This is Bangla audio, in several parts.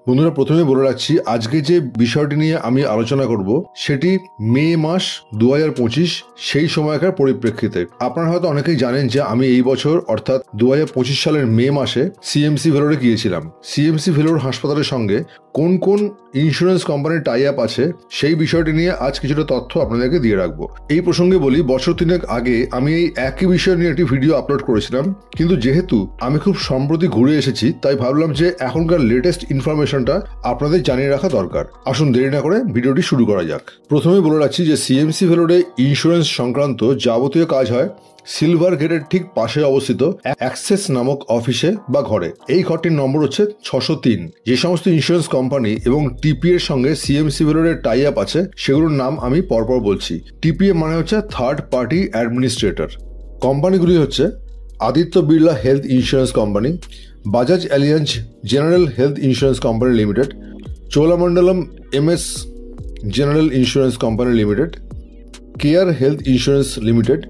বন্ধুরা, প্রথমে বলে রাখছি আজকে যে বিষয়টি নিয়ে আমি আলোচনা করব সেটি মে মাস 2025 সেই সময়কার পরিপ্রেক্ষিতে। আপনারা হয়তো অনেকেই জানেন যে আমি এই বছর অর্থাৎ 2025 সালের মে মাসে সিএমসি ভেলোরে গিয়েছিলাম। সিএমসি ভেলোর হাসপাতালের সঙ্গে কোন কোন ইন্স্যুরেন্স কোম্পানির টাই আপ আছে সেই বিষয়টি নিয়ে আজ কিছুটা তথ্য আপনাদেরকে দিয়ে রাখবো। এই প্রসঙ্গে বলি, বছর তিনেক আগে আমি এই একই বিষয় নিয়ে একটি ভিডিও আপলোড করেছিলাম, কিন্তু যেহেতু আমি খুব সম্প্রতি ঘুরে এসেছি তাই ভাবলাম যে এখনকার লেটেস্ট ইনফরমেশনটা আপনাদের জানিয়ে রাখা দরকার। আসুন দেরি না করে ভিডিওটি শুরু করা যাক। প্রথমে বলে রাখছি যে সিএমসি ভেলোরে ইন্স্যুরেন্স সংক্রান্ত যাবতীয় কাজ হয় সিলভার গেটের ঠিক পাশে অবস্থিত অ্যাক্সেস নামক অফিসে বা ঘরে। এই ঘরটির নম্বর হচ্ছে 603। যে সমস্ত ইন্স্যুরেন্স কোম্পানি এবং টিপি এর সঙ্গে সিএমসি ভেলোরের টাই আপ আছে সেগুলোর নাম আমি পরপর বলছি। টিপিএ মানে হচ্ছে থার্ড পার্টি অ্যাডমিনিস্ট্রেটর। কোম্পানিগুলি হচ্ছে Aditya Birla health insurance company, Bajaj Allianz general health insurance company limited, Cholamandalam MS general insurance company limited, care health insurance limited,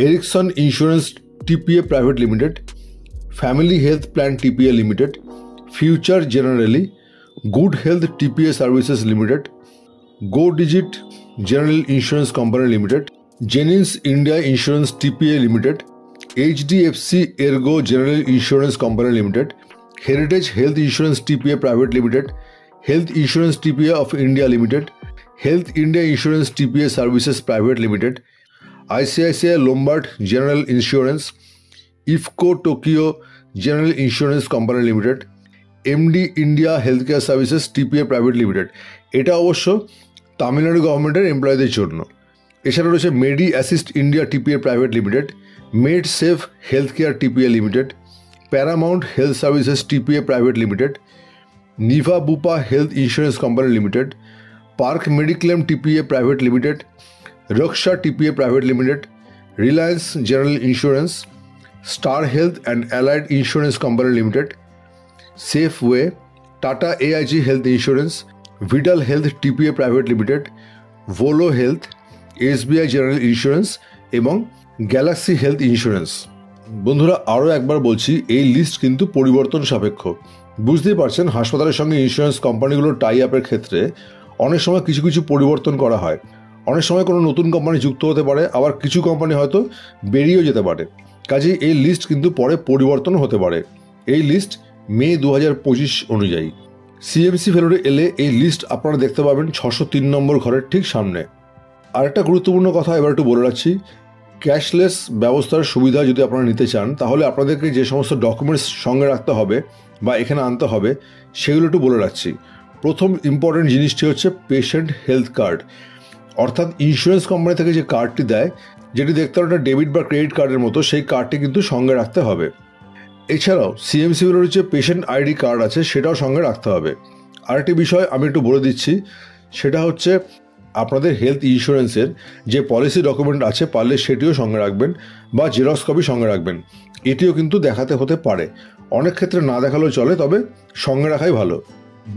Ericson insurance TPA private limited, family health plan TPA limited, future Generali, good health TPA services limited, go digit general insurance company limited, Genins India insurance TPA limited, HDFC Ergo general insurance company limited, heritage health insurance TPA private limited, health insurance TPA of India limited, health India insurance TPA services private limited, ICICI Lombard general insurance, IFFCO Tokio general insurance company limited, MD India health care services TPA private limited. এটা অবশ্য তামিলনাড়ু গভর্নমেন্টের এমপ্লয়ীদের জন্য। এছাড়া রয়েছে Medi Assist India TPA private limited, Med Safe health care TPA limited, Paramount health services TPA private limited, Niva Bupa health insurance company limited, Park Mediclaim TPA private limited, Raksha TPA private limited, Reliance general insurance, star health and allied insurance company limited, Safeway, Tata AIG health insurance, vital health TPA private limited, Volo health, SBI general insurance এবং গ্যালাক্সি হেলথ ইন্স্যুরেন্স। বন্ধুরা, আরও একবার বলছি, এই লিস্ট কিন্তু পরিবর্তন সাপেক্ষ। বুঝতেই পারছেন, হাসপাতালের সঙ্গে ইন্স্যুরেন্স কোম্পানিগুলোর টাই আপের ক্ষেত্রে অনেক সময় কিছু কিছু পরিবর্তন করা হয়। অনেক সময় কোনো নতুন কোম্পানি যুক্ত হতে পারে, আবার কিছু কোম্পানি হয়তো বেরিয়েও যেতে পারে। কাজেই এই লিস্ট কিন্তু পরে পরিবর্তন হতে পারে। এই লিস্ট মে 2025 অনুযায়ী। সিএমসি ভেলোরে এলে এই লিস্ট আপনারা দেখতে পাবেন 603 নম্বর ঘরের ঠিক সামনে। আরেকটা গুরুত্বপূর্ণ কথা এবার একটু বলে রাখছি, ক্যাশলেস ব্যবস্থার সুবিধা যদি আপনারা নিতে চান তাহলে আপনাদেরকে যে সমস্ত ডকুমেন্টস সঙ্গে রাখতে হবে বা এখানে আনতে হবে সেগুলো একটু বলে রাখছি। প্রথম ইম্পর্টেন্ট জিনিসটি হচ্ছে পেশেন্ট হেলথ কার্ড, অর্থাৎ ইন্স্যুরেন্স কোম্পানি থেকে যে কার্ডটি দেয়, যেটি দেখতে একটা ডেবিট বা ক্রেডিট কার্ডের মতো, সেই কার্ডটি কিন্তু সঙ্গে রাখতে হবে। এছাড়াও সিএমসি ভেলোরের যে পেশেন্ট আইডি কার্ড আছে সেটাও সঙ্গে রাখতে হবে। আরেকটি বিষয় আমি একটু বলে দিচ্ছি, সেটা হচ্ছে আপনাদের হেলথ ইন্স্যুরেন্সের যে পলিসি ডকুমেন্ট আছে পারলে সেটিও সঙ্গে রাখবেন বা জেরক্স কপি সঙ্গে রাখবেন। এটিও কিন্তু দেখাতে হতে পারে, অনেক ক্ষেত্রে না দেখালেও চলে, তবে সঙ্গে রাখাই ভালো।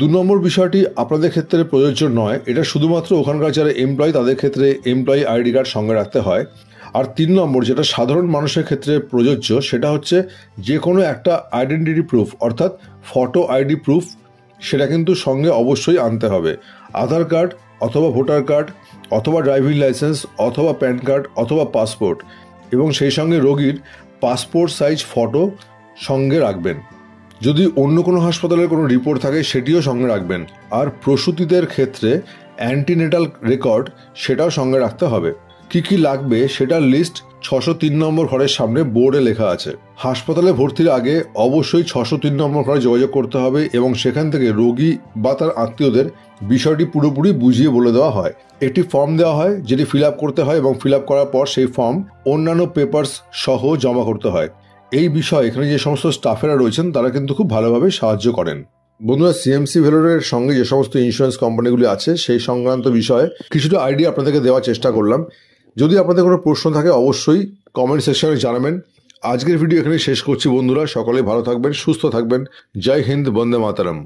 2 নম্বর বিষয়টি আপনাদের ক্ষেত্রে প্রযোজ্য নয়, এটা শুধুমাত্র ওখানকার যারা এমপ্লয়ি তাদের ক্ষেত্রে এমপ্লয়ি আইডি কার্ড সঙ্গে রাখতে হয়। আর 3 নম্বর যেটা সাধারণ মানুষের ক্ষেত্রে প্রযোজ্য, সেটা হচ্ছে যে কোনো একটা আইডেন্টিটি প্রুফ, অর্থাৎ ফটো আইডি প্রুফ, সেটা কিন্তু সঙ্গে অবশ্যই আনতে হবে। আধার কার্ড অথবা ভোটার কার্ড অথবা ড্রাইভিং লাইসেন্স অথবা প্যান কার্ড অথবা পাসপোর্ট, এবং সেই সঙ্গে রোগীর পাসপোর্ট সাইজ ফটো সঙ্গে রাখবেন। যদি অন্য কোনো হাসপাতালের কোনো রিপোর্ট থাকে সেটিও সঙ্গে রাখবেন। আর প্রসূতিদের ক্ষেত্রে অ্যান্টিনেটাল রেকর্ড সেটাও সঙ্গে রাখতে হবে। কি কি লাগবে সেটার লিস্ট 603 নম্বর ঘরের সামনে বোর্ডে লেখা আছে। হাসপাতালে ভর্তির আগে অবশ্যই 603 নম্বর ঘরে যোগাযোগ করতে হবে এবং সেখান থেকে রোগী বা তার আত্মীয়দের বিষয়টি পুরোপুরি বুঝিয়ে বলে দেওয়া হয়। একটি ফর্ম দেওয়া হয় যেটি ফিল আপ করতে হয় এবং ফিল আপ করার পর সেই ফর্ম অন্যান্য পেপারস সহ জমা করতে হয়। এই বিষয়ে এখানে যে সমস্ত স্টাফেরা রয়েছেন তারা কিন্তু খুব ভালোভাবে সাহায্য করেন। বন্ধুরা, সিএমসি ভেলোরের সঙ্গে যে সমস্ত ইন্স্যুরেন্স কোম্পানিগুলি আছে সেই সংক্রান্ত বিষয়ে কিছুটা আইডিয়া আপনাদেরকে দেওয়ার চেষ্টা করলাম। যদি আপনাদের কোনো প্রশ্ন থাকে অবশ্যই কমেন্ট সেকশনে জানাবেন। আজকের ভিডিও এখানে শেষ করছি বন্ধুরা, সকলে ভালো থাকবেন, সুস্থ থাকবেন। জয় হিন্দ, বন্দে মাতরম।